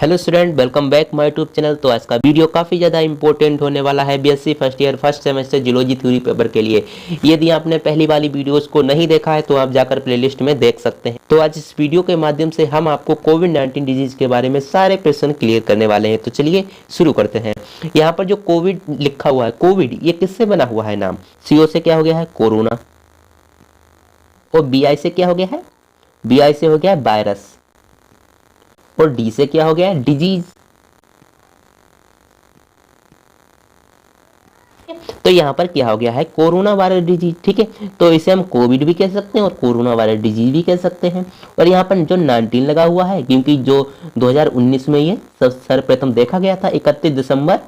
Hello student, welcome back my YouTube channel. तो आज का वीडियो काफ़ी ज़्यादा इंपॉर्टेंट होने वाला है BSc first year first semester geology theory paper के लिए। यदि आपने पहली वाली वीडियोस को नहीं देखा है तो आप जाकर प्लेलिस्ट में देख सकते हैं। तो आज इस वीडियो के माध्यम से हम आपको कोविड-19 डिजीज के बारे में सारे प्रश्न क्लियर करने वाले हैं। तो चलिए शुरू करते हैं। यहाँ पर जो कोविड लिखा हुआ है, कोविड ये किससे बना हुआ है नाम? CO से क्या हो गया है? कोरोना। और BI से क्या हो गया है? BI से हो गया है वायरस। और D से क्या हो गया है? डिजीज। तो यहाँ पर क्या हो गया है? Corona virus disease. ठीक है, तो इसे हम कोविड भी कह सकते हैं और कोरोना वायरस डिजीज भी कह सकते हैं। और यहाँ पर जो 19 लगा हुआ है क्योंकि जो 2019 में ये सर्वप्रथम देखा गया था। 31 दिसंबर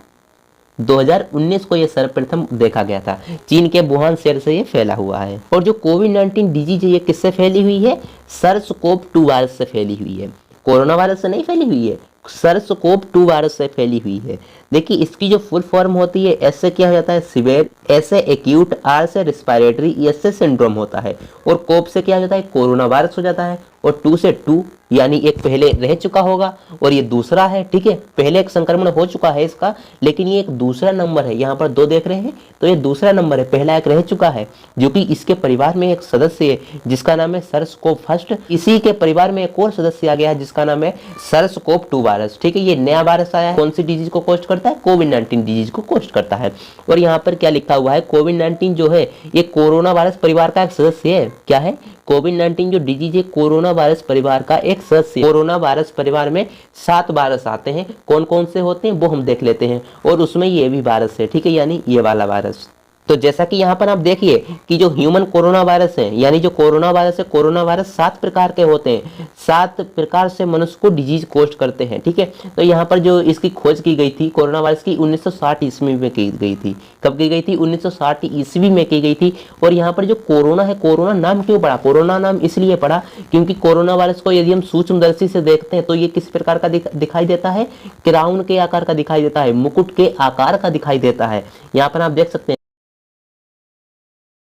2019 को ये सर्वप्रथम देखा गया था। चीन के वुहान शहर से ये फैला हुआ है। और जो कोविड-19 डिजीज है ये किससे फैली हुई है? SARS-CoV-2 वायरस से फैली हुई है। कोरोना वायरस से नहीं फैली हुई है, SARS-CoV-2 वायरस से फैली हुई है। देखिए इसकी जो फुल फॉर्म होती है, एस से क्या हो जाता है? सिवियर, एस से एक्यूट, आर से रिस्पायरेटरी, एस से सिंड्रोम होता है। और कोव से क्या हो जाता है? कोरोना वायरस हो जाता है। और 2 से 2 यानी एक पहले रह चुका होगा और ये दूसरा है। ठीक है, पहले एक संक्रमण हो चुका है इसका, लेकिन ये एक दूसरा नंबर है। यहाँ पर 2 देख रहे हैं तो ये दूसरा नंबर है, पहला एक रह चुका है जो कि इसके परिवार में एक सदस्य है जिसका नाम है SARS-CoV-1। इसी के परिवार में एक और सदस्य आ गया है जिसका नाम है SARS-CoV-2 वायरस। ठीक है, ये नया वायरस आया है। कौन सी डिजीज को कोस्ट करता है? कोविड-19 डिजीज को कोस्ट करता है। और यहाँ पर क्या लिखा हुआ है? कोविड-19 जो है ये कोरोना वायरस परिवार का एक सदस्य है। क्या है? कोविड-19 जो डिजीज है कोरोना वायरस परिवार का एक सदस्य। कोरोना वायरस परिवार में 7 वायरस आते हैं। कौन कौन से होते हैं वो हम देख लेते हैं। और उसमें ये भी वायरस है। ठीक है, यानी ये वाला वायरस। तो जैसा कि यहाँ पर आप देखिए कि जो ह्यूमन कोरोना वायरस है, यानी जो कोरोना वायरस है, कोरोना वायरस 7 प्रकार के होते हैं। 7 प्रकार से मनुष्य को डिजीज कोस्ट करते हैं। ठीक है, तो यहाँ पर जो इसकी खोज की गई थी कोरोना वायरस की 1960 ईस्वी में की गई थी। कब की गई थी? 1960 ईस्वी में की गई थी। और यहाँ पर जो कोरोना है, कोरोना नाम क्यों पड़ा? कोरोना नाम इसलिए पड़ा क्योंकि कोरोना वायरस को यदि हम सूक्ष्मदर्शी से देखते हैं तो ये किस प्रकार का दिखाई देता है? क्राउन के आकार का दिखाई देता है, मुकुट के आकार का दिखाई देता है। यहाँ पर आप देख सकते हैं।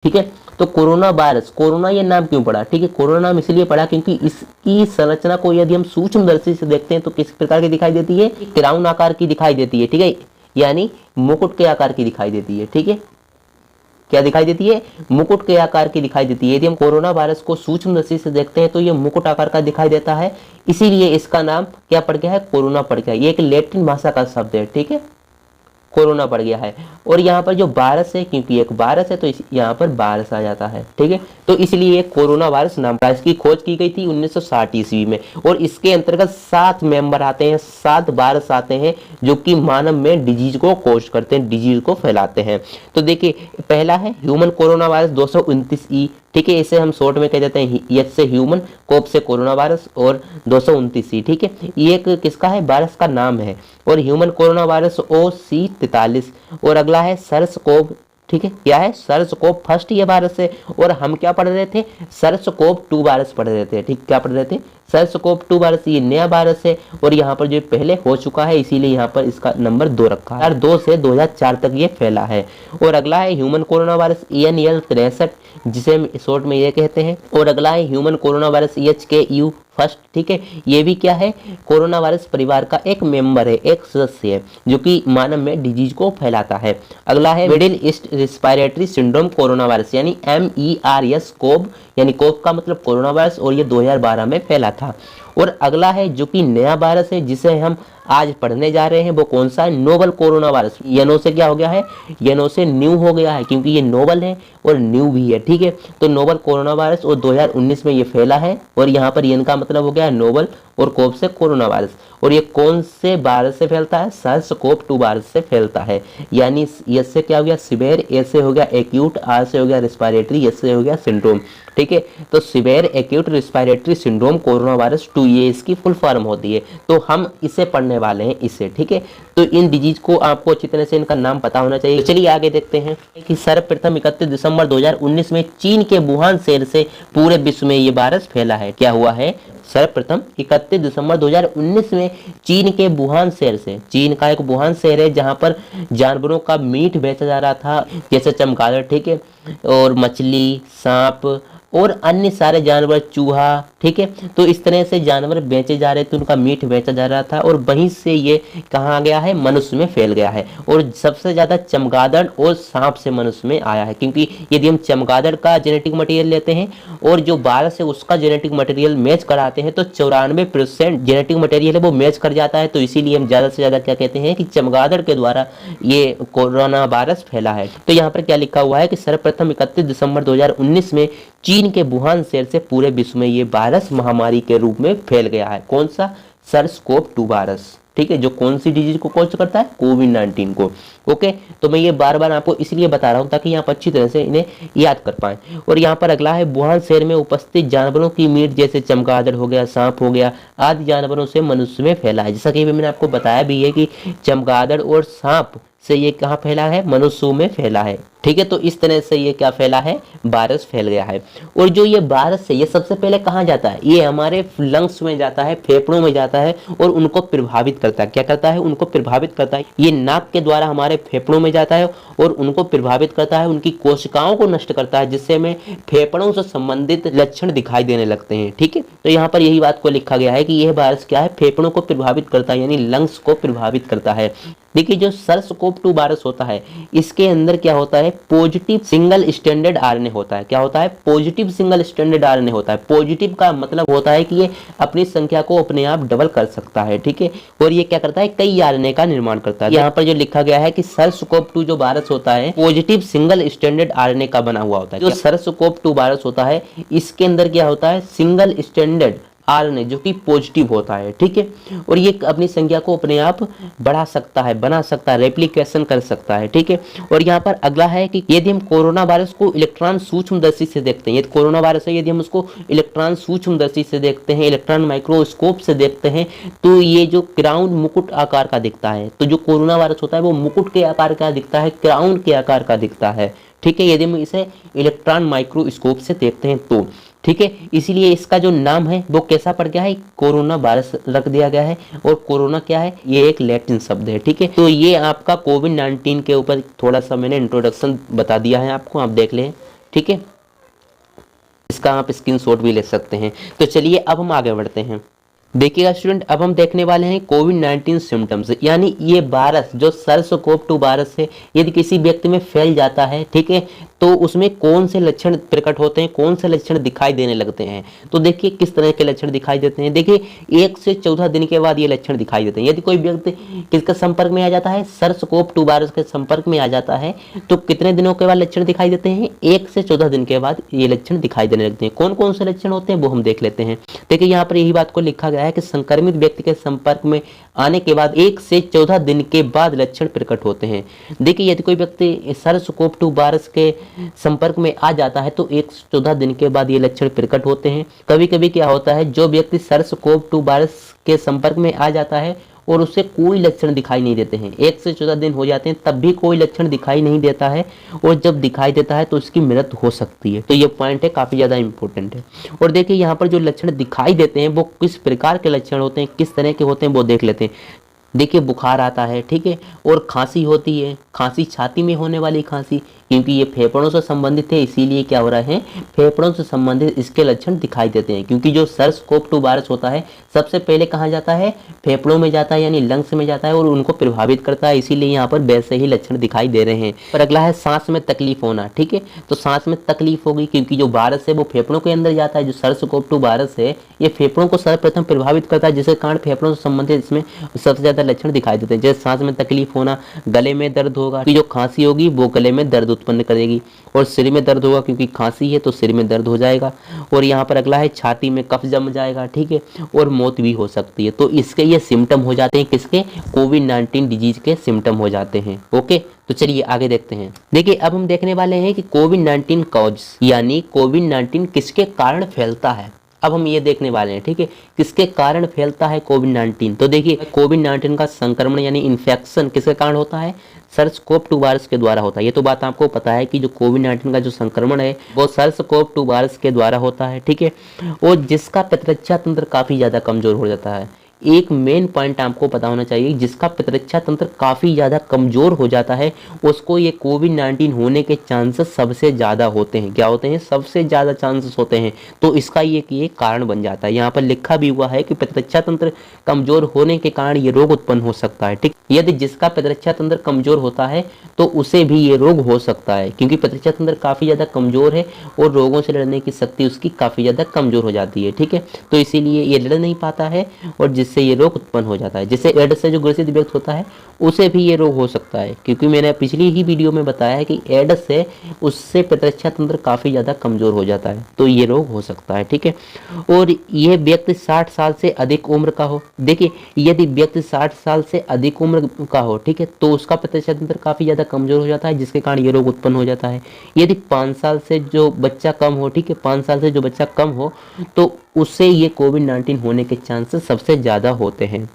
ठीक है, तो कोरोना वायरस, कोरोना ये नाम क्यों पड़ा? ठीक है, कोरोना नाम इसलिए पड़ा क्योंकि इसकी संरचना को यदि हम सूक्ष्मदर्शी से देखते हैं तो किस प्रकार की दिखाई देती है? क्राउन आकार की दिखाई देती है। ठीक है, यानी मुकुट के आकार की दिखाई देती है। ठीक है, क्या दिखाई देती है? मुकुट के आकार की दिखाई देती है। यदि हम कोरोना वायरस को सूक्ष्मदर्शी से देखते हैं तो ये मुकुट आकार का दिखाई देता है। इसीलिए इसका नाम क्या पड़ गया है? कोरोना पड़ गया। ये एक लैटिन भाषा का शब्द है। ठीक है, कोरोना पड़ गया है। और यहाँ पर जो वायरस है, क्योंकि एक वायरस है तो यहाँ पर वायरस आ जाता है। ठीक है, तो इसलिए कोरोना वायरस नाम का। इसकी खोज की गई थी 1960 ईस्वी में। और इसके अंतर्गत 7 मेंबर आते हैं, 7 वायरस आते हैं जो कि मानव में डिजीज को कोस्ट करते हैं, डिजीज को फैलाते हैं। तो देखिए पहला है ह्यूमन कोरोना वायरस 229E। ठीक है, इसे हम शॉर्ट में कह देते हैं एच से ह्यूमन, कोव से कोरोना वायरस और 229E। ठीक है, ये एक किसका है? वायरस का नाम है। और ह्यूमन कोरोना वायरस OC43। और अगला है SARS-CoV। ठीक है, क्या है? SARS-CoV-1 ये वायरस है। और हम क्या पढ़ रहे थे? SARS-CoV-2 वायरस पढ़ रहे थे। ठीक, क्या पढ़ रहे थे? SARS-CoV-2 वायरस ये नया वायरस है। और यहाँ पर जो पहले हो चुका है इसीलिए यहाँ पर इसका नंबर 2 रखा है। 2 से 2004 तक ये फैला है। और अगला है ह्यूमन कोरोना वायरस ENL63, जिसे हम शॉर्ट में ये कहते हैं। और अगला है ह्यूमन कोरोना वायरस HKU1। ठीक है, ये भी क्या है? कोरोना वायरस परिवार का एक मेंबर है, एक सदस्य है जो कि मानव में डिजीज को फैलाता है। अगला है middle east respiratory syndrome corona virus, यानी MERS कोव, यानी कोव का मतलब कोरोना वायरस। और ये 2012 में फैला था। और अगला है जो कि नया वायरस है जिसे हम आज पढ़ने जा रहे हैं, वो कौन सा है? Novel corona virus. यनो से क्या हो गया है? यनो से न्यू हो गया है क्योंकि ये नोवल है और न्यू भी है। ठीक है, तो नोवल कोरोना वायरस और 2019 में ये फैला है। और यहाँ पर एन का मतलब हो गया है नोवल और कोव से कोरोना वायरस। और ये कौन से वायरस से फैलता है? SARS-CoV-2 वायरस से फैलता है। यानी एस से क्या हो गया? सिवियर, ए से हो गया एक्यूट, आर से हो गया रिस्पायरेटरी, एस से हो गया सिंड्रोम। ठीक है, तो severe acute respiratory syndrome corona virus 2 ये इसकी फुल फॉर्म होती है। तो हम इसे पढ़ने वाले हैं इसे। ठीक है, तो इन डिजीज को आपको अच्छी तरह से इनका नाम पता होना चाहिए। तो चलिए आगे देखते हैं कि सर्वप्रथम 31 दिसंबर 2019 में चीन के वुहान शहर से पूरे विश्व में ये वायरस फैला है। क्या हुआ है? सर्वप्रथम 31 दिसंबर 2019 में चीन के वुहान शहर से, चीन का एक वुहान शहर है जहां पर जानवरों का मीट बेचा जा रहा था, जैसे चमगादड़। ठीक है, और मछली, सांप और अन्य सारे जानवर, चूहा, ठीक है। तो इस तरह से जानवर बेचे जा रहे थे, उनका मीट बेचा जा रहा था और वहीं से ये कहाँ आ गया है, मनुष्य में फैल गया है। और सबसे ज्यादा चमगादड़ और सांप से मनुष्य में आया है, क्योंकि यदि हम चमगादड़ का जेनेटिक मटेरियल लेते हैं और जो वायरस है उसका जेनेटिक मटेरियल मैच कराते हैं तो 94% जेनेटिक मटेरियल है वो मैच कर जाता है। तो इसीलिए हम ज्यादा से ज्यादा क्या कहते हैं कि चमगादड़ के द्वारा ये कोरोना वायरस फैला है। तो यहाँ पर क्या लिखा हुआ है कि सर्वप्रथम 31 दिसंबर 2019 में चीन के वुहान शहर से पूरे विश्व में ये वायरस महामारी के रूप में फैल गया है। कौन सा, SARS-CoV-2 वायरस, ठीक है, जो कौन सी डिजीज को कॉज करता है, कोविड-19 को। ओके, तो मैं ये बार बार आपको इसलिए बता रहा हूं ताकि आप अच्छी तरह से इन्हें याद कर पाएं। और यहाँ पर अगला है, वुहान शहर में उपस्थित जानवरों की मीट जैसे चमगादड़ हो गया, सांप हो गया आदि जानवरों से मनुष्य में फैला है। जैसा कि मैंने आपको बताया भी है कि चमगादड़ और सांप से ये कहाँ फैला है, मनुष्यों में फैला है। ठीक है, तो इस तरह से ये क्या फैला है, वायरस फैल गया है। और जो ये वायरस है ये सबसे पहले कहाँ जाता है, ये हमारे लंग्स में जाता है, फेफड़ों में जाता है और उनको प्रभावित करता है। क्या करता है, उनको प्रभावित करता है। ये नाक के द्वारा हमारे फेफड़ों में जाता है और उनको प्रभावित करता है, उनकी कोशिकाओं को नष्ट करता है, जिससे हमें फेफड़ों से संबंधित लक्षण दिखाई देने लगते हैं। ठीक है, तो यहाँ पर यही बात को लिखा गया है कि यह वायरस क्या है, फेफड़ों को प्रभावित करता है, यानी लंग्स को प्रभावित करता है। देखिए, जो SARS-CoV-2 वायरस होता है इसके अंदर क्या होता है, पॉजिटिव सिंगल स्टैंडर्ड आरएनए होता है। क्या होता है, पॉजिटिव सिंगल स्टैंडर्ड आरएनए होता है। पॉजिटिव का मतलब होता है कि ये अपनी संख्या को अपने आप डबल कर सकता है। ठीक है, और ये क्या करता है, कई आरएनए का निर्माण करता है। यहाँ पर जो लिखा गया है कि SARS-CoV-2 जो वायरस होता है पॉजिटिव सिंगल स्टैंडर्ड आरएनए का बना हुआ होता है। जो SARS-CoV-2 वायरस होता है इसके अंदर क्या होता है, सिंगल स्टैंडर्ड आरएनए जो कि पॉजिटिव होता है। ठीक है, और ये अपनी संख्या को अपने आप बढ़ा सकता है, बना सकता है, रेप्लिकेशन कर सकता है। ठीक है, और यहाँ पर अगला है कि यदि हम कोरोना वायरस को इलेक्ट्रॉन सूक्ष्मदर्शी से देखते हैं, यदि कोरोना वायरस है, यदि हम उसको इलेक्ट्रॉन सूक्ष्मदर्शी से देखते हैं, इलेक्ट्रॉन माइक्रोस्कोप से देखते हैं, तो ये जो क्राउन मुकुट आकार का दिखता है। तो जो कोरोना वायरस होता है वो मुकुट के आकार का दिखता है, क्राउन के आकार का दिखता है। ठीक है, यदि हम इसे इलेक्ट्रॉन माइक्रोस्कोप से देखते हैं तो ठीक है, इसीलिए इसका जो नाम है वो कैसा पड़ गया है, कोरोना वायरस रख दिया गया है। और कोरोना क्या है, ये एक लैटिन शब्द है। ठीक है, तो ये आपका कोविड-19 के ऊपर थोड़ा सा मैंने इंट्रोडक्शन बता दिया है आपको, आप देख लें। ठीक है, इसका आप स्क्रीनशॉट भी ले सकते हैं। तो चलिए अब हम आगे बढ़ते हैं। देखिएगा स्टूडेंट, अब हम देखने वाले हैं कोविड-19 सिम्टम्स, यानी ये वायरस जो SARS-CoV-2 वायरस है यदि किसी व्यक्ति में फैल जाता है, ठीक है, तो उसमें कौन से लक्षण प्रकट होते हैं, कौन से लक्षण दिखाई देने लगते हैं। तो देखिए किस तरह के लक्षण दिखाई देते हैं। देखिए 1 से 14 दिन के बाद ये लक्षण दिखाई देते हैं। यदि कोई व्यक्ति किसके संपर्क में आ जाता है, SARS-CoV-2 वायरस के संपर्क में आ जाता है तो कितने दिनों के बाद लक्षण दिखाई देते हैं, 1 से 14 दिन के बाद ये लक्षण दिखाई देने लगते हैं। कौन कौन से लक्षण होते हैं वो हम देख लेते हैं। देखिए यहाँ पर यही बात को लिखा गया है कि संक्रमित व्यक्ति के संपर्क में आने के बाद 1 से 14 दिन के बाद लक्षण प्रकट होते हैं। देखिए यदि कोई व्यक्ति SARS-CoV-2 वायरस के संपर्क में आ जाता है तो 1 से 14 दिन के बाद ये लक्षण प्रकट होते हैं। कभी कभी क्या होता है, जो व्यक्ति SARS-CoV-2 वायरस के संपर्क में आ जाता है और उससे कोई लक्षण दिखाई नहीं देते हैं, 1 से 14 दिन हो जाते हैं तब भी कोई लक्षण दिखाई नहीं देता है, और जब दिखाई देता है तो उसकी मृत्यु हो सकती है। तो ये पॉइंट है, काफी ज्यादा इंपॉर्टेंट है। और देखिए यहाँ पर जो लक्षण दिखाई देते हैं वो किस प्रकार के लक्षण होते हैं, किस तरह के होते हैं वो देख लेते हैं। देखिए बुखार आता है, ठीक है, और खांसी होती है, खांसी छाती में होने वाली खांसी, क्योंकि ये फेफड़ों से संबंधित है इसीलिए क्या हो रहा है, फेफड़ों से संबंधित इसके लक्षण दिखाई देते हैं। क्योंकि जो SARS-CoV-2 वायरस होता है सबसे पहले कहाँ जाता है, फेफड़ों में जाता है, यानी लंग्स में जाता है और उनको प्रभावित करता है, इसीलिए यहाँ पर वैसे ही लक्षण दिखाई दे रहे हैं। और अगला है सांस में तकलीफ होना। ठीक है, तो सांस में तकलीफ होगी क्योंकि जो वायरस है वो फेफड़ों के अंदर जाता है। जो SARS-CoV-2 वायरस है ये फेफड़ों को सर्वप्रथम प्रभावित करता है, जिसके कारण फेफड़ों से संबंधित इसमें सबसे ज्यादा लक्षण दिखाई देते हैं। जैसे सांस में तकलीफ होना, गले में दर्द होगा, जो खांसी होगी वो गले में दर्द उत्पन्न करेगी, और सिर में दर्द होगा क्योंकि खांसी है तो सिर में दर्द हो जाएगा। और यहाँ पर अगला है छाती में कफ जम जाएगा, ठीक है, और मौत भी हो सकती है। तो इसके ये सिम्टम हो जाते हैं, किसके, कोविड-19 डिजीज के सिम्टम हो जाते हैं। ओके, तो चलिए आगे देखते हैं। देखिए अब हम देखने वाले हैं कि कोविड-19 कॉज, यानी कोविड-19 किसके कारण फैलता है। अब हम ये देखने वाले हैं, ठीक है, किसके कारण फैलता है कोविड-19। तो देखिए कोविड-19 का संक्रमण यानी इन्फेक्शन किसके कारण होता है, SARS-CoV-2 वायरस के द्वारा होता है। ये तो बात आपको पता है कि जो कोविड-19 का जो संक्रमण है वो SARS-CoV-2 वायरस के द्वारा होता है, ठीक है, और जिसका प्रतिरक्षा तंत्र काफी ज्यादा कमजोर हो जाता है। एक मेन पॉइंट आपको पता होना चाहिए, जिसका प्रतिरक्षा तंत्र काफ़ी ज़्यादा कमज़ोर हो जाता है उसको ये कोविड-19 होने के चांसेस सबसे ज़्यादा होते हैं। क्या होते हैं? सबसे ज़्यादा चांसेस होते हैं। तो इसका ये कारण बन जाता है। यहाँ पर लिखा भी हुआ है कि प्रतिरक्षा तंत्र कमज़ोर होने के कारण ये रोग उत्पन्न हो सकता है। ठीक, यदि जिसका प्रतिरक्षा तंत्र कमज़ोर होता है तो उसे भी ये रोग हो सकता है, क्योंकि प्रतिरक्षा तंत्र काफ़ी ज़्यादा कमज़ोर है और रोगों से लड़ने की शक्ति उसकी काफ़ी ज़्यादा कमज़ोर हो जाती है। ठीक है, तो इसीलिए ये लड़ नहीं पाता है और जिससे ये रोग उत्पन्न हो जाता है। जैसे एड्स से जो ग्रसित व्यक्ति होता है उसे भी ये रोग हो सकता है, क्योंकि मैंने पिछली ही वीडियो में बताया है कि एड्स से उससे प्रतिरक्षा तंत्र काफ़ी ज़्यादा कमज़ोर हो जाता है, तो ये रोग हो सकता है। ठीक है, और ये व्यक्ति 60 साल से अधिक उम्र का हो। देखिए, यदि व्यक्ति 60 साल से अधिक उम्र का हो, ठीक है, तो उसका प्रतिरक्षा तंत्र काफ़ी ज़्यादा कमज़ोर हो जाता है, जिसके कारण ये रोग उत्पन्न हो जाता है। यदि 5 साल से जो बच्चा कम हो, ठीक है, 5 साल से जो बच्चा कम हो, तो उससे ये कोविड-19 होने के चांसेस सबसे ज़्यादा होते हैं।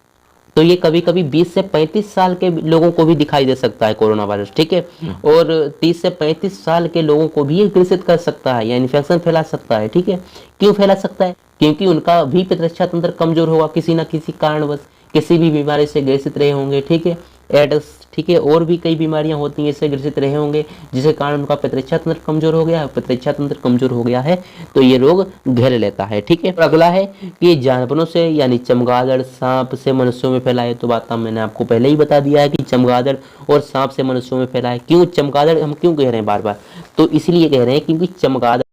तो ये कभी कभी 20 से 35 साल के लोगों को भी दिखाई दे सकता है कोरोना वायरस। ठीक है, और 30 से 35 साल के लोगों को भी ये ग्रसित कर सकता है या इन्फेक्शन फैला सकता है। ठीक है, क्यों फैला सकता है? क्योंकि उनका भी प्रतिरक्षा तंत्र कमजोर होगा, किसी ना किसी कारणवश किसी भी बीमारी से ग्रसित रहे होंगे। ठीक है, एड्स, ठीक है, और भी कई बीमारियां होती हैं इससे ग्रसित रहे होंगे, जिसके कारण उनका प्रतिरक्षा तंत्र कमजोर हो गया है। प्रतिरक्षा तंत्र कमजोर हो गया है तो ये रोग घेर लेता है। ठीक है, और अगला है कि जानवरों से यानी चमगादड़, सांप से मनुष्यों में फैला है। तो बात मैंने आपको पहले ही बता दिया है कि चमगादड़ और सांप से मनुष्यों में फैला है। क्यों चमगादड़ हम क्यों कह रहे हैं बार बार? तो इसलिए कह रहे हैं क्योंकि चमगादड़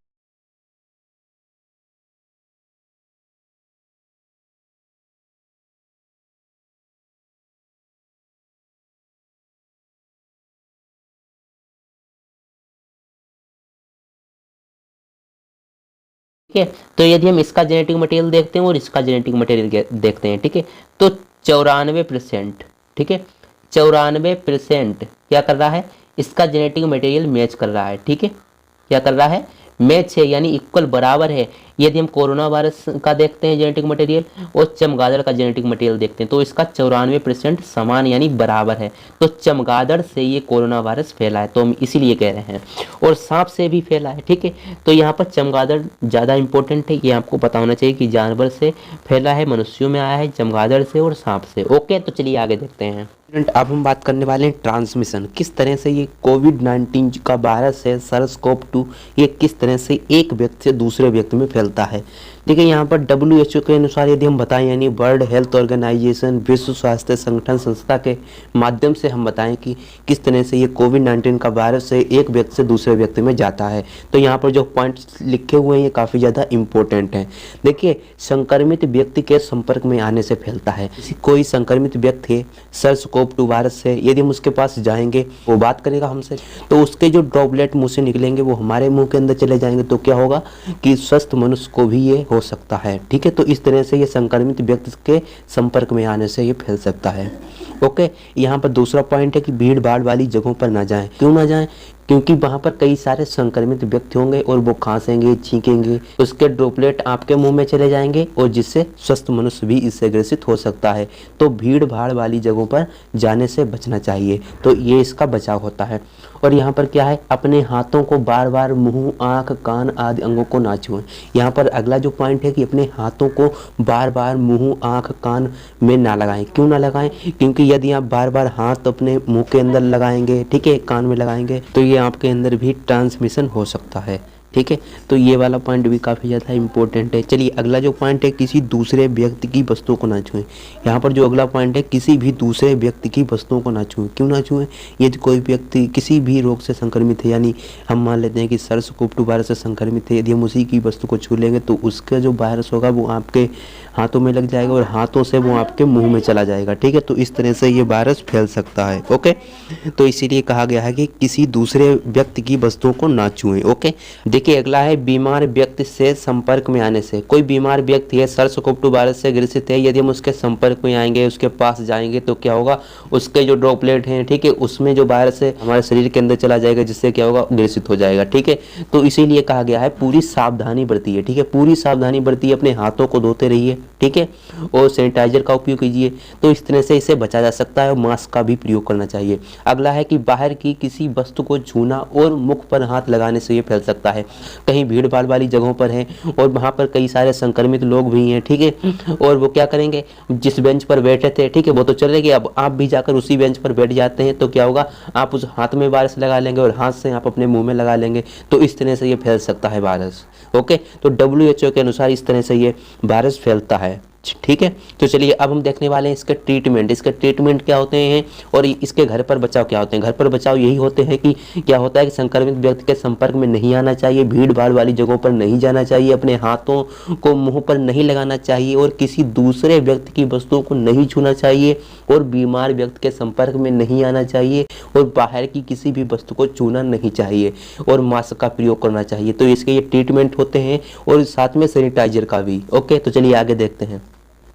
ठीक है, तो यदि हम इसका जेनेटिक मटेरियल देखते हैं और इसका जेनेटिक मटेरियल देखते हैं, ठीक है, तो 94%, ठीक है, 94% क्या कर रहा है? इसका जेनेटिक मटेरियल मैच कर रहा है। ठीक है, क्या कर रहा है? मैच है, यानी इक्वल, बराबर है। यदि हम कोरोना वायरस का देखते हैं जेनेटिक मटेरियल और चमगादड़ का जेनेटिक मटेरियल देखते हैं तो इसका 94% समान यानी बराबर है। तो चमगादड़ से ये कोरोना वायरस फैला है, तो हम इसीलिए कह रहे हैं। और सांप से भी फैला है। ठीक है, तो यहाँ पर चमगादड़ ज़्यादा इंपॉर्टेंट है, ये आपको पता होना चाहिए कि जानवर से फैला है, मनुष्यों में आया है, चमगादड़ से और सांप से। ओके, तो चलिए आगे देखते हैं। अब हम बात करने वाले हैं ट्रांसमिशन, किस तरह से ये कोविड-19 का वायरस है SARS-CoV-2 ये किस तरह से एक व्यक्ति से दूसरे व्यक्ति में फैलता है। देखिए, यहाँ पर WHO के अनुसार यदि हम बताएं, यानी वर्ल्ड हेल्थ ऑर्गेनाइजेशन, विश्व स्वास्थ्य संगठन संस्था के माध्यम से हम बताएं कि किस तरह से ये कोविड-19 का वायरस है एक व्यक्ति से दूसरे व्यक्ति में जाता है, तो यहाँ पर जो पॉइंट्स लिखे हुए हैं ये काफ़ी ज़्यादा इंपॉर्टेंट हैं। देखिए, संक्रमित व्यक्ति के संपर्क में आने से फैलता है। कोई संक्रमित व्यक्ति है SARS-CoV-2 वायरस है, यदि हम उसके पास जाएंगे, वो बात करेगा हमसे, तो उसके जो ड्रॉपलेट मुंह से निकलेंगे वो हमारे मुंह के अंदर चले जाएंगे, तो क्या होगा कि स्वस्थ मनुष्य को भी ये हो सकता है। ठीक है, तो इस तरह से ये संक्रमित व्यक्ति के संपर्क में आने से ये फैल सकता है। ओके, यहाँ पर दूसरा पॉइंट है कि भीड़ भाड़ वाली जगहों पर ना जाएं। क्यों ना जाएं? क्योंकि वहाँ पर कई सारे संक्रमित व्यक्ति होंगे और वो खांसेंगे, छींकेंगे, उसके ड्रॉपलेट आपके मुंह में चले जाएंगे और जिससे स्वस्थ मनुष्य भी इससे ग्रसित हो सकता है। तो भीड़ भाड़ वाली जगहों पर जाने से बचना चाहिए, तो ये इसका बचाव होता है। और यहाँ पर क्या है, अपने हाथों को बार बार मुंह, आँख, कान आदि अंगों को ना छुएं। यहाँ पर अगला जो पॉइंट है कि अपने हाथों को बार बार मुंह, आँख, कान में ना लगाएं। क्यों ना लगाएं? क्योंकि यदि आप बार बार हाथ अपने मुंह के अंदर लगाएंगे, ठीक है, कान में लगाएंगे, तो ये आपके अंदर भी ट्रांसमिशन हो सकता है। ठीक है, तो ये वाला पॉइंट भी काफ़ी ज़्यादा इंपॉर्टेंट है। चलिए, अगला जो पॉइंट है, किसी दूसरे व्यक्ति की वस्तुओं को ना छुएं। यहाँ पर जो अगला पॉइंट है, किसी भी दूसरे व्यक्ति की वस्तुओं को ना छुएं। क्यों ना छुएं? यदि कोई व्यक्ति किसी भी रोग से संक्रमित है, यानी हम मान लेते हैं कि SARS-CoV-2 वायरस से संक्रमित है, यदि हम उसी की वस्तु को छू लेंगे तो उसका जो वायरस होगा वो आपके हाथों में लग जाएगा और हाथों से वो आपके मुंह में चला जाएगा। ठीक है, तो इस तरह से ये वायरस फैल सकता है। ओके, तो इसीलिए कहा गया है कि किसी दूसरे व्यक्ति की वस्तुओं को ना छुएं। ओके, देखिए, अगला है बीमार व्यक्ति से संपर्क में आने से। कोई बीमार व्यक्ति है, SARS-CoV-2 वायरस से ग्रसित है, यदि हम उसके संपर्क में आएंगे, उसके पास जाएंगे, तो क्या होगा, उसके जो ड्रॉपलेट हैं, ठीक है, उसमें जो वायरस है हमारे शरीर के अंदर चला जाएगा, जिससे क्या होगा, ग्रसित हो जाएगा। ठीक है, तो इसीलिए कहा गया है पूरी सावधानी बरतिए। ठीक है, पूरी सावधानी बरतिए, अपने हाथों को धोते रहिए, ठीक है, और सैनिटाइजर का उपयोग कीजिए, तो इस तरह से इसे बचा जा सकता है। और मास्क का भी प्रयोग करना चाहिए। अगला है कि बाहर की किसी वस्तु को छूना और मुख पर हाथ लगाने से ये फैल सकता है। कहीं भीड़ भाड़ वाली जगहों पर हैं और वहाँ पर कई सारे संक्रमित लोग भी हैं, ठीक है। और वो क्या करेंगे, जिस बेंच पर बैठे थे, ठीक है, वो तो चले गए, अब आप भी जाकर उसी बेंच पर बैठ जाते हैं, तो क्या होगा, आप उस हाथ में वायरस लगा लेंगे और हाथ से आप अपने मुंह में लगा लेंगे, तो इस तरह से ये फैल सकता है वायरस। ओके, तो WHO के अनुसार इस तरह से ये वायरस फैलता है, ठीक है। तो चलिए अब हम देखने वाले हैं इसके ट्रीटमेंट। इसके ट्रीटमेंट क्या होते हैं और इसके घर पर बचाव क्या होते हैं। घर पर बचाव यही होते हैं कि क्या होता है कि संक्रमित व्यक्ति के संपर्क में नहीं आना चाहिए, भीड़ भाड़ वाली जगहों पर नहीं जाना चाहिए, अपने हाथों को मुंह पर नहीं लगाना चाहिए और किसी दूसरे व्यक्ति की वस्तुओं को नहीं छूना चाहिए और बीमार व्यक्ति के संपर्क में नहीं आना चाहिए और बाहर की किसी भी वस्तु को छूना नहीं चाहिए और मास्क का प्रयोग करना चाहिए। तो इसके ये ट्रीटमेंट होते हैं और साथ में सैनिटाइजर का भी। ओके, तो चलिए आगे देखते हैं।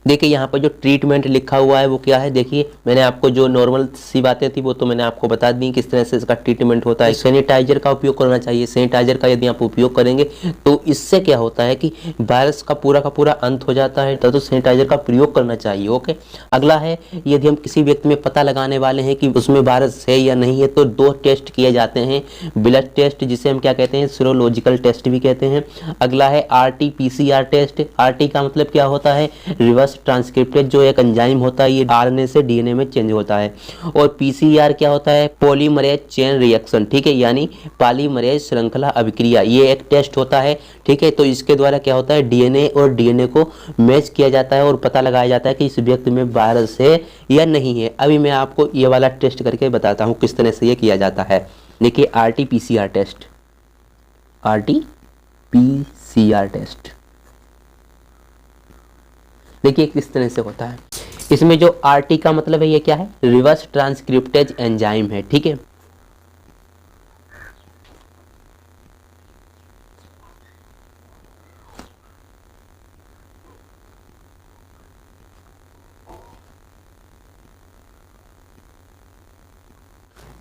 देखिए यहाँ पर जो ट्रीटमेंट लिखा हुआ है वो क्या है। देखिए मैंने आपको जो नॉर्मल सी बातें थी वो तो मैंने आपको बता दी किस तरह से इसका ट्रीटमेंट होता है। सैनिटाइजर का उपयोग करना चाहिए। सैनिटाइजर का यदि आप उपयोग करेंगे तो इससे क्या होता है कि वायरस का पूरा अंत हो जाता है, तो सैनिटाइजर का प्रयोग करना चाहिए। ओके, अगला है यदि हम किसी व्यक्ति में पता लगाने वाले हैं कि उसमें वायरस है या नहीं है तो 2 टेस्ट किए जाते हैं। ब्लड टेस्ट जिसे हम क्या कहते हैं, सीरोलॉजिकल टेस्ट भी कहते हैं। अगला है RT-PCR टेस्ट। RT का मतलब क्या होता है, रिवर्स ट्रांसक्रिप्टेज जो एक एंजाइम होता है, ये RNA से DNA में चेंज होता है। और PCR क्या होता है, पॉलीमरेज चेन रिएक्शन, ठीक है, यानी पॉलीमरेज श्रृंखला अभिक्रिया, ये एक टेस्ट होता है, ठीक है। तो इसके द्वारा क्या होता है, DNA और DNA को मैच किया जाता है और पता लगाया जाता है कि इस व्यक्ति में वायरस है या नहीं है। अभी मैं आपको ये वाला टेस्ट करके बताता हूँ किस तरह से ये किया जाता है। देखिए RT-PCR टेस्ट, RT-PCR टेस्ट देखिए किस तरह से होता है। इसमें जो RT का मतलब है ये क्या है, रिवर्स ट्रांसक्रिप्टेज एंजाइम है, ठीक है।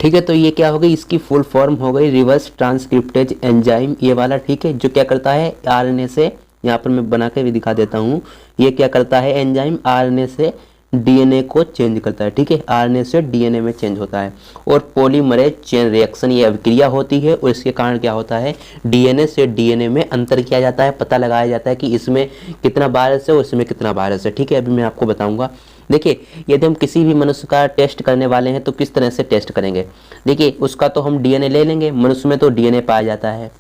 ठीक है, तो ये क्या हो गई, इसकी फुल फॉर्म हो गई रिवर्स ट्रांसक्रिप्टेज एंजाइम, ये वाला, ठीक है, जो क्या करता है RNA से, यहाँ पर मैं बना के भी दिखा देता हूँ, ये क्या करता है एंजाइम RNA से DNA को चेंज करता है, ठीक है, RNA से DNA में चेंज होता है। और पॉलीमरेज चेन रिएक्शन ये अभिक्रिया होती है और इसके कारण क्या होता है, DNA से DNA में अंतर किया जाता है, पता लगाया जाता है कि इसमें कितना वायरस है और इसमें कितना वायरस है, ठीक है। अभी मैं आपको बताऊंगा। देखिए यदि हम किसी भी मनुष्य का टेस्ट करने वाले हैं तो किस तरह से टेस्ट करेंगे। देखिए उसका तो हम DNA ले लेंगे, मनुष्य में तो DNA पाया जाता है,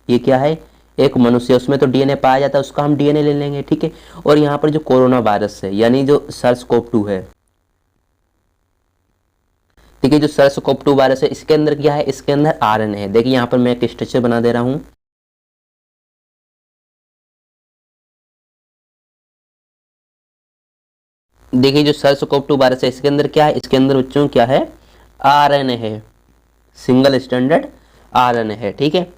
ये क्या है, एक मनुष्य, उसमें तो DNA पाया जाता है, उसका हम DNA ले लेंगे, ठीक है। और यहाँ पर जो कोरोना वायरस है यानी जो SARS-CoV-2 है, ठीक है, जो SARS-CoV-2 वायरस है इसके अंदर क्या है, इसके अंदर RNA है। देखिए यहाँ पर मैं एक स्ट्रक्चर बना दे रहा हूँ। देखिए जो SARS-CoV-2 वायरस है इसके अंदर क्या है, इसके अंदर बच्चों क्या है, RNA है, सिंगल स्टैंडर्ड RNA है, ठीक है।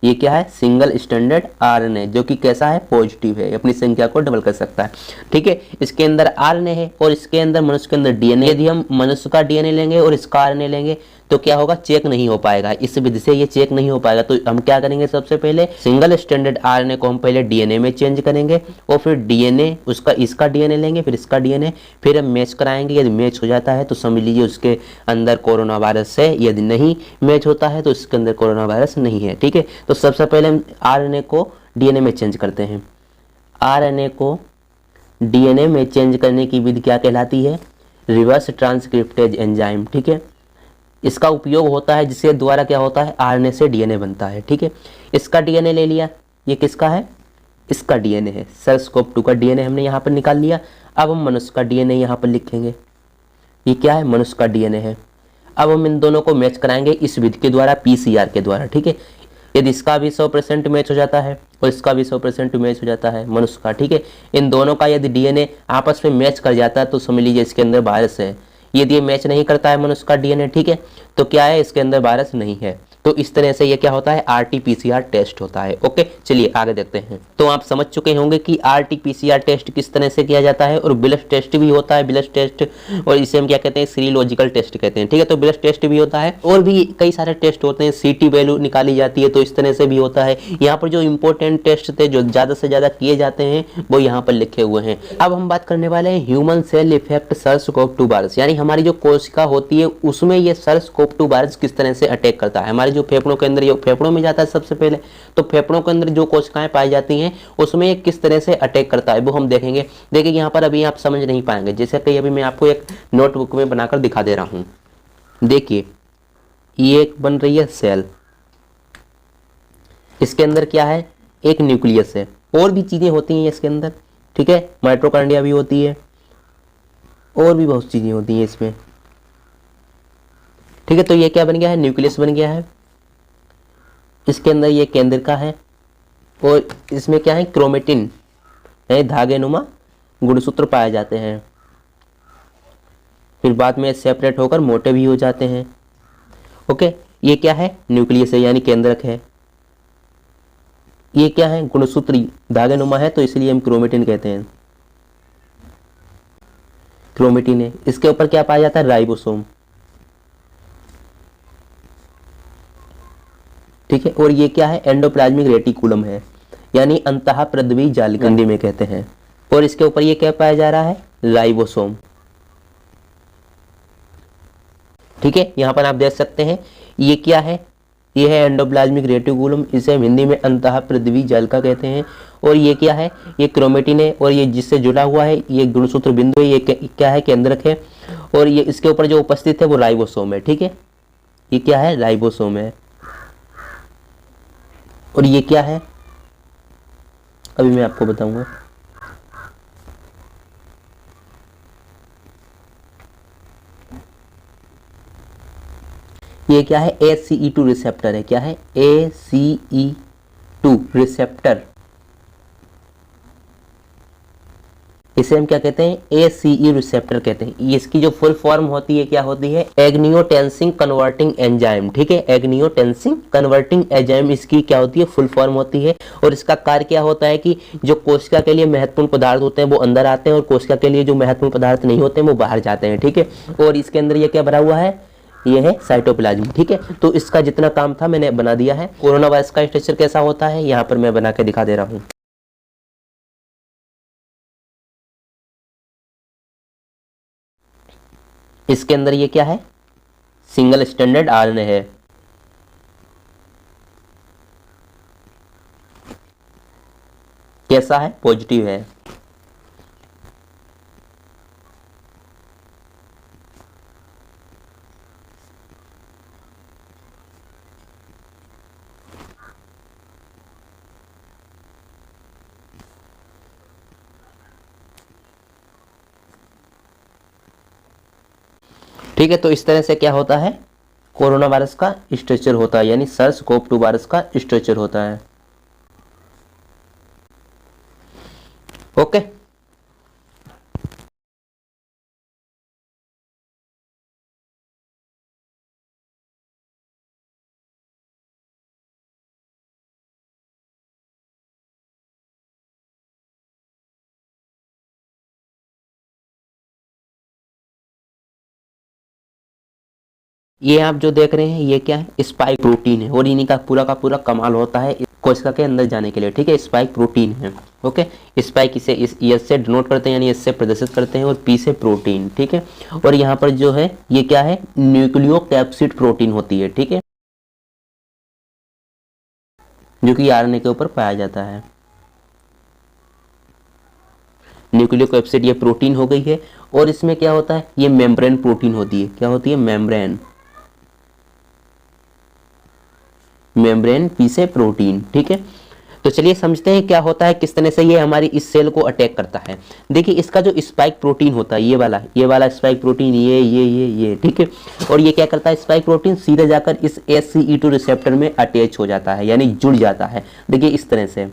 ये क्या है, सिंगल स्टैंडर्ड RNA, जो कि कैसा है, पॉजिटिव है, अपनी संख्या को डबल कर सकता है, ठीक है। इसके अंदर RNA है और इसके अंदर मनुष्य के अंदर DNA। यदि हम मनुष्य का DNA लेंगे और इसका RNA लेंगे तो क्या होगा, चेक नहीं हो पाएगा, इस विधि से ये चेक नहीं हो पाएगा। तो हम क्या करेंगे, सबसे पहले सिंगल स्टैंडर्ड RNA को हम पहले DNA में चेंज करेंगे और फिर DNA उसका, इसका DNA लेंगे, फिर इसका DNA, फिर हम मैच कराएंगे। यदि मैच हो जाता है तो समझ लीजिए उसके अंदर कोरोना वायरस है, यदि नहीं मैच होता है तो इसके अंदर कोरोना वायरस नहीं है, ठीक है। तो सबसे पहले हम RNA को DNA में चेंज करते हैं। RNA को DNA में चेंज करने की विधि क्या कहलाती है, रिवर्स ट्रांसक्रिप्टेज एंजाइम, ठीक है। इसका उपयोग होता है जिसके द्वारा क्या होता है, RNA से DNA बनता है, ठीक है। इसका DNA ले लिया, ये किसका है, इसका DNA है, SARS-CoV-2 का DNA हमने यहाँ पर निकाल लिया। अब हम मनुष्य का DNA यहाँ पर लिखेंगे, ये क्या है, मनुष्य का DNA है। अब हम इन दोनों को मैच कराएंगे इस विधि के द्वारा, PCR के द्वारा, ठीक है। यदि इसका भी 100% मैच हो जाता है और इसका भी 100% मैच हो जाता है मनुष्य का, ठीक है, इन दोनों का यदि DNA आपस में मैच कर जाता है तो समझ लीजिए इसके अंदर वायरस है। यदि ये मैच नहीं करता है मनुष्य का DNA, ठीक है, तो क्या है, इसके अंदर वायरस नहीं है। तो इस तरह से ये क्या होता है, RT-PCR टेस्ट होता है। ओके, चलिए आगे देखते हैं। तो आप समझ चुके होंगे कि RT-PCR टेस्ट किस तरह से किया जाता है। और ब्लड टेस्ट भी होता है, ब्लड टेस्ट, और इसे हम क्या कहते हैं, सीरोलॉजिकल टेस्ट कहते हैं, ठीक है। तो ब्लड टेस्ट भी होता है और भी कई सारे टेस्ट होते हैं, CT वैल्यू निकाली जाती है, तो इस तरह से भी होता है। यहाँ पर जो इंपॉर्टेंट टेस्ट थे जो ज्यादा से ज्यादा किए जाते हैं वो यहाँ पर लिखे हुए हैं। अब हम बात करने वाले हैं human cell effect SARS-CoV-2 virus, यानी हमारी जो कोशिका होती है उसमें ये SARS-CoV-2 वायरस किस तरह से अटैक करता है। हमारी जो फेफड़ों के अंदर, ये फेफड़ों में जाता है सबसे पहले। तो फेफड़ों के अंदर जो कोशिकाएं पाई जाती हैं उसमें ये किस तरह से अटैक करता है वो हम देखेंगे। देखिए यहाँ पर अभी आप समझ नहीं पाएंगे, जैसे कि अभी मैं आपको एक नोटबुक में बनाकर दिखा दे रहा हूँ। देखिए ये एक बन रही है सेल, इसके अंदर क्या है, एक न्यूक्लियस है, और भी चीजें होती हैं इसके अंदर, ठीक है, माइटोकॉन्ड्रिया भी होती है, और भी बहुत चीजें होती हैं इसमें, ठीक है। तो ये क्या बन गया है, न्यूक्लियस बन गया है, इसके अंदर ये केंद्रिका है, और इसमें क्या है, क्रोमेटिन है, धागे नुमा गुणसूत्र पाए जाते हैं, फिर बाद में सेपरेट होकर मोटे भी हो जाते हैं। ओके, ये क्या है, न्यूक्लियस है यानी केंद्रक है। ये क्या है, गुणसूत्री धागे नुमा है, तो इसलिए हम क्रोमेटिन कहते हैं, क्रोमेटिन है। इसके ऊपर क्या पाया जाता है, राइबोसोम, ठीक है। और ये क्या है, एंडोप्लाज्मिक रेटिकुलम है, यानी अंतःप्रद्रवी जालिका हिंदी में कहते हैं। और इसके ऊपर ये क्या पाया जा रहा है, राइबोसोम, ठीक है। यहां पर आप देख सकते हैं ये क्या है, ये है एंडोप्लाज्मिक रेटिकुलम, इसे हम हिंदी में अंतःप्रद्रवी जालिका कहते हैं। और ये क्या है, ये क्रोमेटिन है, और ये जिससे जुड़ा हुआ है ये गुणसूत्र बिंदु है, ये क्या है, केंद्रक है। और ये इसके ऊपर जो उपस्थित है वो राइबोसोम है, ठीक है। ये क्या है, राइबोसोम है। और ये क्या है, अभी मैं आपको बताऊंगा। ये क्या है, ACE2 रिसेप्टर है, क्या है, ACE2 रिसेप्टर, इसे हम क्या कहते हैं, ACE रिसेप्टर कहते हैं। इसकी जो फुल फॉर्म होती है क्या होती है, एग्नियोटेंसिन कन्वर्टिंग एंजाइम, ठीक है, एग्नियोटेंसिन कन्वर्टिंग एंजाइम इसकी क्या होती है, फुल फॉर्म होती है। और इसका कार्य क्या होता है कि जो कोशिका के लिए महत्वपूर्ण पदार्थ होते हैं वो अंदर आते हैं, और कोशिका के लिए जो महत्वपूर्ण पदार्थ नहीं होते हैं वो बाहर जाते हैं, ठीक है। और इसके अंदर ये क्या भरा हुआ है, ये है साइटोप्लाज्म, ठीक है। तो इसका जितना काम था मैंने बना दिया है। कोरोना वायरस का स्ट्रक्चर कैसा होता है यहाँ पर मैं बना के दिखा दे रहा हूँ। इसके अंदर ये क्या है, सिंगल स्टैंडर्ड RNA है, कैसा है, पॉजिटिव है। ठीक है, तो इस तरह से क्या होता है, कोरोना वायरस का स्ट्रक्चर होता है, यानी SARS-CoV-2 वायरस का स्ट्रक्चर होता है। ओके, ये आप जो देख रहे हैं ये क्या है, स्पाइक प्रोटीन है, और इन्हीं का पूरा कमाल होता है कोशिका के अंदर जाने के लिए, ठीक है। स्पाइक प्रोटीन है, ओके। स्पाइक इसे इस एस से डिनोट करते हैं, यानी एस से प्रदर्शित करते हैं, और पी से प्रोटीन, ठीक है। और यहाँ पर जो है ये क्या है, न्यूक्लियोकैप्सिड प्रोटीन होती है, ठीक है, जो कि RNA के ऊपर पाया जाता है। न्यूक्लियोकैप्सिड ये प्रोटीन हो गई है। और इसमें क्या होता है, ये मेम्ब्रेन प्रोटीन होती है, क्या होती है, मेम्ब्रेन, मेम्ब्रेन पी से प्रोटीन, ठीक है। तो चलिए समझते हैं क्या होता है, किस तरह से ये हमारी इस सेल को अटैक करता है। देखिए इसका जो स्पाइक प्रोटीन होता है, ये वाला स्पाइक प्रोटीन, ये ठीक है। और ये क्या करता है, स्पाइक प्रोटीन सीधे जाकर इस ACE2 रिसेप्टर में अटैच हो जाता है, यानी जुड़ जाता है। देखिए इस तरह से,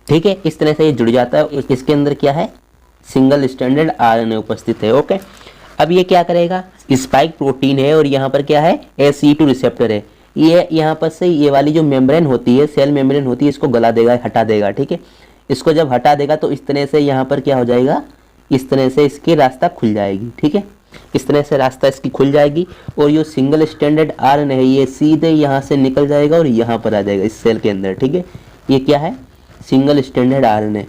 ठीक है, इस तरह से ये जुड़ जाता है। इसके अंदर क्या है, सिंगल स्टैंडर्ड RNA उपस्थित है, ओके। अब ये क्या करेगा, स्पाइक प्रोटीन है, और यहाँ पर क्या है, ACE2 रिसेप्टर है। ये यहाँ पर से ये वाली जो मेम्ब्रेन होती है, सेल मेम्ब्रेन होती है, इसको गला देगा, हटा देगा, ठीक है। इसको जब हटा देगा तो इस तरह से यहाँ पर क्या हो जाएगा, इस तरह से इसकी रास्ता खुल जाएगी, ठीक है। इस तरह से रास्ता इसकी खुल जाएगी, और ये सिंगल स्टैंडर्ड RNA है, ये सीधे यहाँ से निकल जाएगा और यहाँ पर आ जाएगा इस सेल के अंदर, ठीक है। ये क्या है, सिंगल स्टैंडर्ड RNA,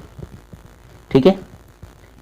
ठीक है।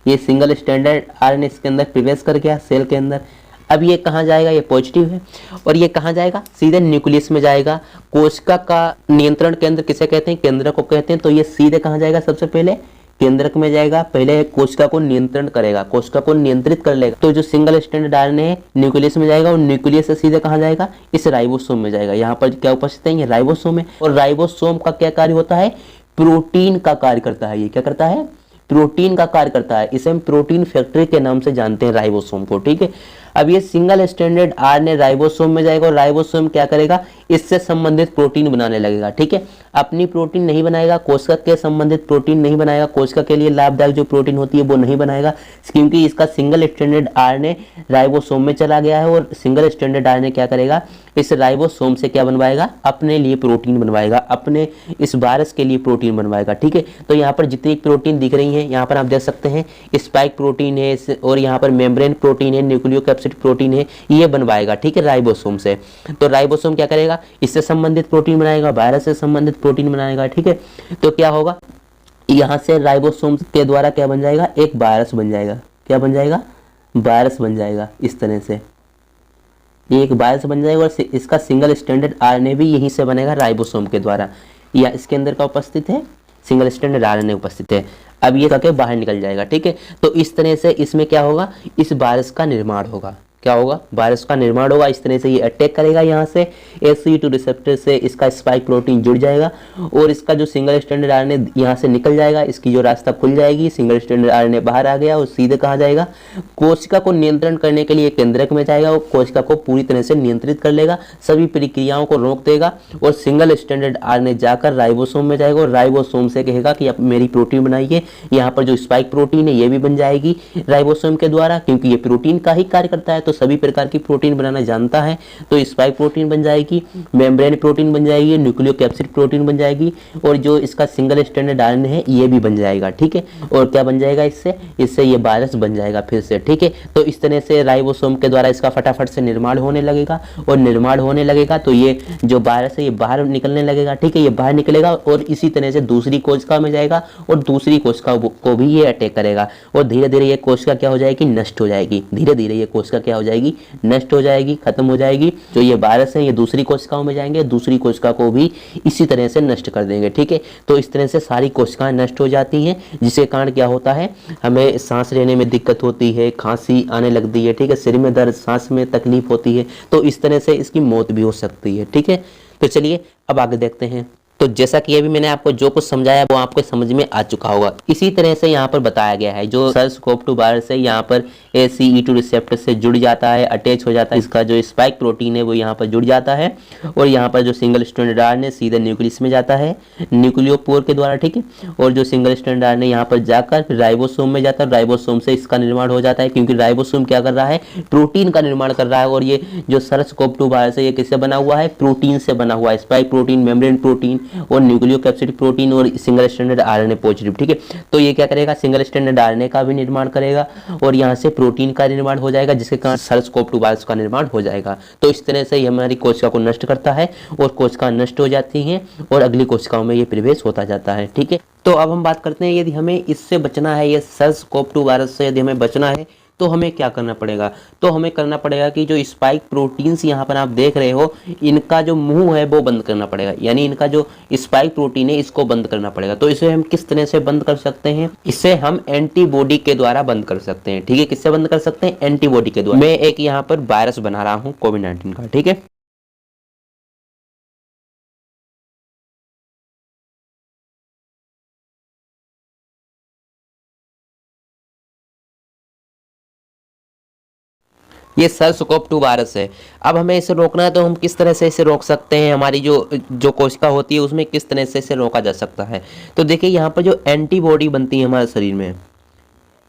ये सिंगल स्टैंडर्ड आरएनए इसके अंदर प्रवेश कर गया सेल के अंदर। अब ये कहाँ जाएगा, ये पॉजिटिव है, और ये कहाँ जाएगा, सीधे न्यूक्लियस में जाएगा। कोशिका का नियंत्रण केंद्र किसे कहते हैं, केंद्रक को कहते हैं। तो ये सीधे कहाँ जाएगा, सबसे पहले केंद्रक में जाएगा, पहले कोशिका को नियंत्रण करेगा, कोशिका को नियंत्रित कर लेगा। तो जो सिंगल स्टैंडर्ड आरएनए है न्यूक्लियस में जाएगा, और न्यूक्लियस से सीधे कहाँ जाएगा, इस राइबोसोम में जाएगा। यहाँ पर क्या उपस्थित है, ये राइबोसोम है। और राइबोसोम का क्या कार्य होता है, प्रोटीन का कार्य करता है। ये क्या करता है, प्रोटीन का कार्य करता है। इसे हम प्रोटीन फैक्ट्री के नाम से जानते हैं राइबोसोम को, ठीक है। अब ये सिंगल स्टैंडर्ड आरएनए राइबोसोम में जाएगा, और राइबोसोम क्या करेगा, इससे संबंधित प्रोटीन बनाने लगेगा, ठीक है। अपनी प्रोटीन नहीं बनाएगा, कोशिका के संबंधित प्रोटीन नहीं बनाएगा, कोशिका के लिए लाभदायक जो प्रोटीन होती है वो नहीं बनाएगा, क्योंकि इसका सिंगल स्टैंडर्ड आरएनए राइबोसोम में चला गया है। और सिंगल स्टैंडर्ड आरएनए क्या करेगा, इस राइबोसोम से क्या बनवाएगा, अपने लिए प्रोटीन बनवाएगा, अपने इस वायरस के लिए प्रोटीन बनवाएगा, ठीक है। तो यहाँ पर जितनी प्रोटीन दिख रही है, यहाँ पर आप देख सकते हैं स्पाइक प्रोटीन है, और यहाँ पर मेम्ब्रेन प्रोटीन है, न्यूक्लियोकैप्सिड प्रोटीन है, ये बनवाएगा, ठीक है, राइबोसोम से। तो राइबोसोम क्या करेगा, इससे संबंधित प्रोटीन बनाएगा, वायरस से संबंधित प्रोटीन बनाएगा, ठीक है। तो क्या होगा, यहाँ से राइबोसोम के द्वारा क्या बन जाएगा, एक वायरस बन जाएगा। क्या बन जाएगा, वायरस बन जाएगा। इस तरह से एक वायरस बन जाएगा, और इसका सिंगल स्टैंडर्ड आरएनए भी यहीं से बनेगा राइबोसोम के द्वारा। या इसके अंदर का उपस्थित है, सिंगल स्टैंडर्ड आरएनए उपस्थित है। अब ये करके बाहर निकल जाएगा, ठीक है। तो इस तरह से इसमें क्या होगा, इस वायरस का निर्माण होगा। क्या होगा, वायरस का निर्माण होगा। इस तरह से ये अटैक करेगा, यहाँ से ACE2 रिसेप्टर से इसका स्पाइक प्रोटीन जुड़ जाएगा, और इसका जो सिंगल स्टैंडर्ड आरएनए यहाँ से निकल जाएगा, इसकी जो रास्ता खुल जाएगी, सिंगल स्टैंडर्ड आरएनए बाहर आ गया, और सीधे कहाँ जाएगा, कोशिका को नियंत्रण करने के लिए केंद्रक में जाएगा, और कोशिका को पूरी तरह से नियंत्रित कर लेगा, सभी प्रक्रियाओं को रोक देगा। और सिंगल स्टैंडर्ड आरएनए जाकर राइबोसोम में जाएगा, और राइबोसोम से कहेगा कि आप मेरी प्रोटीन बनाइए। यहाँ पर जो स्पाइक प्रोटीन है ये भी बन जाएगी राइबोसोम के द्वारा, क्योंकि ये प्रोटीन का ही कार्य करता है, तो सभी प्रकार की प्रोटीन बनाना जानता है। तो स्पाइक प्रोटीन बन जाएगी, मेम्ब्रेन प्रोटीन बन जाएगी, न्यूक्लियोकैप्सिड प्रोटीन बन जाएगी, और जो इसका सिंगल स्टैंडर्ड आरएनए है ये भी बन जाएगा, ठीक है। और क्या बन जाएगा, इससे ये वायरस बन जाएगा फिर से, ठीक है। तो इस तरह से राइबोसोम के द्वारा इसका फटाफट से निर्माण होने लगेगा, और निर्माण होने लगेगा तो ये जो वायरस है ये बाहर निकलने लगेगा, ठीक है। ये बाहर निकलेगा, और इसी तरह से दूसरी कोशिका में जाएगा, और दूसरी कोशिका को भी ये अटैक करेगा, और धीरे धीरे ये कोशिका क्या हो जाएगी, नष्ट हो जाएगी। धीरे धीरे ये कोशिका क्या हो जाएगी, नष्ट हो जाएगी, खत्म हो जाएगी। जो ये वायरस है ये दूसरी कोशिकाओं में जाएंगे, दूसरी कोशिका को भी इसी तरह से नष्ट कर देंगे, ठीक है। तो इस तरह से सारी कोशिकाएं नष्ट हो जाती हैं, जिसके कारण क्या होता है, हमें सांस लेने में दिक्कत होती है, खांसी आने लगती है, ठीक है, सिर में दर्द, सांस में तकलीफ होती है। तो इस तरह से इसकी मौत भी हो सकती है, ठीक है। तो चलिए अब आगे देखते हैं। तो जैसा कि अभी मैंने आपको जो कुछ समझाया वो आपको समझ में आ चुका होगा। इसी तरह से यहाँ पर बताया गया है, जो SARS-CoV-2 वायरस है यहाँ पर ACE2 रिसेप्टर से जुड़ जाता है, अटैच हो जाता है, इसका जो स्पाइक प्रोटीन है वो यहाँ पर जुड़ जाता है, और यहाँ पर जो सिंगल स्टैंडर्ड आरएनए सीधे न्यूक्लियस में जाता है न्यूक्लियोपोर के द्वारा, ठीक है। और जो सिंगल स्टैंडर्ड आरएनए यहाँ पर जाकर राइबोसोम में जाता है, राइबोसोम से इसका निर्माण हो जाता है, क्योंकि राइबोसोम क्या कर रहा है, प्रोटीन का निर्माण कर रहा है। और ये जो SARS-CoV-2 वायरस है ये किससे बना हुआ है, प्रोटीन से बना हुआ है, स्पाइक प्रोटीन, मेम्ब्रेन प्रोटीन, और न्यूक्लियोकैप्सिड प्रोटीन, और सिंगल स्टैंडर्ड आरएनए पॉजिटिव, ठीक है। तो ये क्या करेगा, सिंगल स्टैंडर्ड आरएनए का भी निर्माण करेगा, और यहाँ से प्रोटीन का निर्माण हो जाएगा, जिसके कारण SARS-CoV-2 वायरस का निर्माण हो जाएगा। तो इस तरह से ये हमारी कोशिका को नष्ट करता है, और कोशिका नष्ट हो जाती हैं, और अगली कोशिकाओं में ये प्रवेश होता जाता है, ठीक है। तो अब हम बात करते हैं, यदि हमें इससे बचना है, ये SARS-CoV-2 वायरस से यदि हमें बचना है तो हमें क्या करना पड़ेगा। तो हमें करना पड़ेगा कि जो स्पाइक प्रोटीन्स यहाँ पर आप देख रहे हो, इनका जो मुंह है वो बंद करना पड़ेगा, यानी इनका जो स्पाइक प्रोटीन है इसको बंद करना पड़ेगा। तो इसे हम किस तरह से बंद कर सकते हैं, इसे हम एंटीबॉडी के द्वारा बंद कर सकते हैं, ठीक है। किससे बंद कर सकते हैं, एंटीबॉडी के द्वारा। मैं एक यहाँ पर वायरस बना रहा हूँ कोविड-19 का, ठीक है। ये SARS-CoV-2 वायरस है। अब हमें इसे रोकना है, तो हम किस तरह से इसे रोक सकते हैं, हमारी जो कोशिका होती है उसमें किस तरह से इसे रोका जा सकता है। तो देखिए यहाँ पर जो एंटीबॉडी बनती है हमारे शरीर में,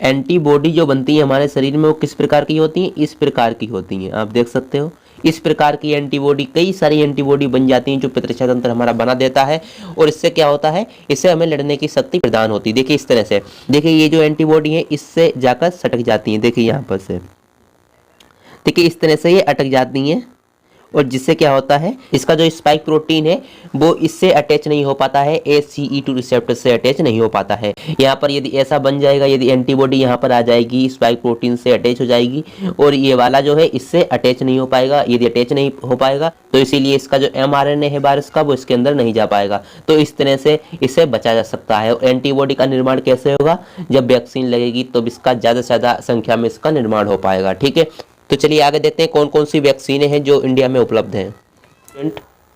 एंटीबॉडी जो बनती है हमारे शरीर में वो किस प्रकार की होती है, इस प्रकार की होती हैं, आप देख सकते हो। इस प्रकार की एंटीबॉडी, कई सारी एंटीबॉडी बन जाती हैं जो प्रतिरक्षा तंत्र हमारा बना देता है, और इससे क्या होता है, इससे हमें लड़ने की शक्ति प्रदान होती है। देखिए इस तरह से, देखिए ये जो एंटीबॉडी है इससे जाकर सटक जाती हैं, देखिए यहाँ पर से, देखिए इस तरह से ये अटक जाती हैं, और जिससे क्या होता है, इसका जो स्पाइक प्रोटीन है वो इससे अटैच नहीं हो पाता है, ACE2 रिसेप्टर से अटैच नहीं हो पाता है। यहाँ पर यदि ऐसा बन जाएगा, यदि एंटीबॉडी यहाँ पर आ जाएगी, स्पाइक प्रोटीन से अटैच हो जाएगी और ये वाला जो है इससे अटैच नहीं हो पाएगा। यदि अटैच नहीं हो पाएगा तो इसीलिए इसका जो mRNA है वायरस का वो इसके अंदर नहीं जा पाएगा। तो इस तरह से इसे बचा जा सकता है। और एंटीबॉडी का निर्माण कैसे होगा, जब वैक्सीन लगेगी तो इसका ज़्यादा से ज़्यादा संख्या में इसका निर्माण हो पाएगा। ठीक है, तो चलिए आगे देखते हैं कौन कौन सी वैक्सीनें हैं जो इंडिया में उपलब्ध हैं।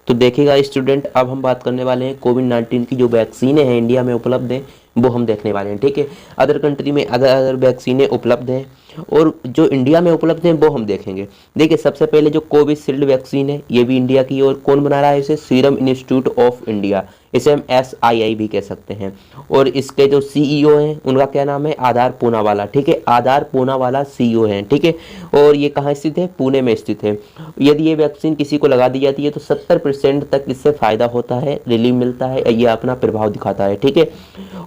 तो देखिएगा स्टूडेंट, अब हम बात करने वाले हैं कोविड-19 की जो वैक्सीनें हैं इंडिया में उपलब्ध हैं वो हम देखने वाले हैं। ठीक है, अदर कंट्री में अदर वैक्सीनें उपलब्ध हैं और जो इंडिया में उपलब्ध हैं वो हम देखेंगे। देखिए, सबसे पहले जो कोविशील्ड वैक्सीन है ये भी इंडिया की, और कौन बना रहा है इसे, सीरम इंस्टीट्यूट ऑफ इंडिया, इसे हम SII भी कह सकते हैं। और इसके जो CEO हैं उनका क्या नाम है, आधार पूनावाला। ठीक है, आधार पूनावाला CEO हैं। ठीक है, और ये कहाँ स्थित है, पुणे में स्थित है। यदि ये वैक्सीन किसी को लगा दी जाती है तो 70% तक इससे फायदा होता है, रिलीफ मिलता है, ये अपना प्रभाव दिखाता है। ठीक है,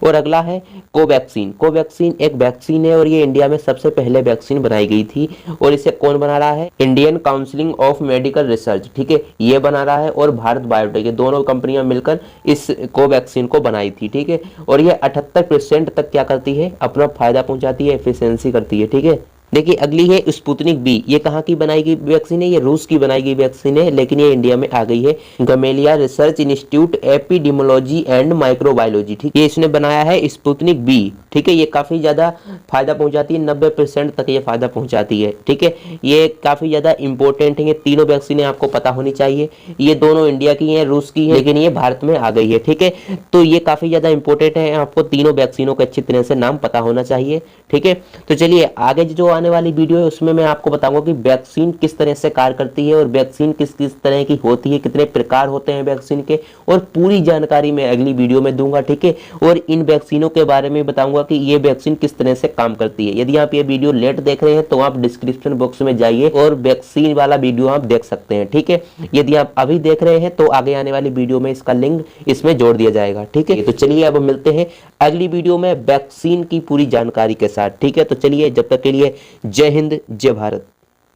और अगला है कोवैक्सीन। कोवैक्सीन एक वैक्सीन है और ये इंडिया में सबसे पहले वैक्सीन बनाई गई थी। और इसे कौन बना रहा है, Indian council of medical research. ठीक है, ये बना रहा है और भारत बायोटेक, ये दोनों कंपनियां मिलकर इस कोवैक्सीन को बनाई थी। ठीक है, और ये 78% तक क्या करती है, अपना फायदा पहुंचाती है, एफिशिएंसी करती है। ठीक है, देखिए अगली है स्पुतनिक बी। ये कहाँ की बनाई गई वैक्सीन है, ये रूस की बनाई गई वैक्सीन है, लेकिन ये इंडिया में आ गई है। Gamaleya research institute epidemiology and microbiology. ठीक है, ये इसने बनाया है स्पुतनिक बी। ठीक है, ये काफी ज्यादा फायदा पहुंचाती है, 90% तक ये फायदा पहुंचाती है। ठीक है, ये काफी ज्यादा इंपॉर्टेंट है। ये तीनों वैक्सीनें आपको पता होनी चाहिए। ये दोनों इंडिया की हैं, रूस की है, लेकिन ये भारत में आ गई है। ठीक है, तो ये काफी ज्यादा इंपॉर्टेंट है, आपको तीनों वैक्सीनों के अच्छी तरह से नाम पता होना चाहिए। ठीक है, तो चलिए आगे जो आने वाली वीडियो है उसमें मैं आपको बताऊंगा कि वैक्सीन किस तरह से कार्य करती है और वैक्सीन किस किस तरह की होती है, कितने प्रकार होते हैं वैक्सीन के, और पूरी जानकारी मैं अगली वीडियो में दूंगा। ठीक है, और इन वैक्सीनों के बारे में बताऊंगा कि ये वैक्सीन किस तरह से काम करती है। यदि आप ये वीडियो लेट देख रहे हैं तो आप डिस्क्रिप्शन बॉक्स में जाइए और वैक्सीन वाला वीडियो आप देख सकते हैं। ठीक है, यदि आप अभी देख रहे हैं तो आगे आने वाली वीडियो में इसका लिंक इसमें जोड़ दिया जाएगा। ठीक है, तो चलिए अब मिलते हैं अगली वीडियो में वैक्सीन की पूरी जानकारी के साथ। ठीक है, तो चलिए जब तक के लिए जय हिंद, जय भारत।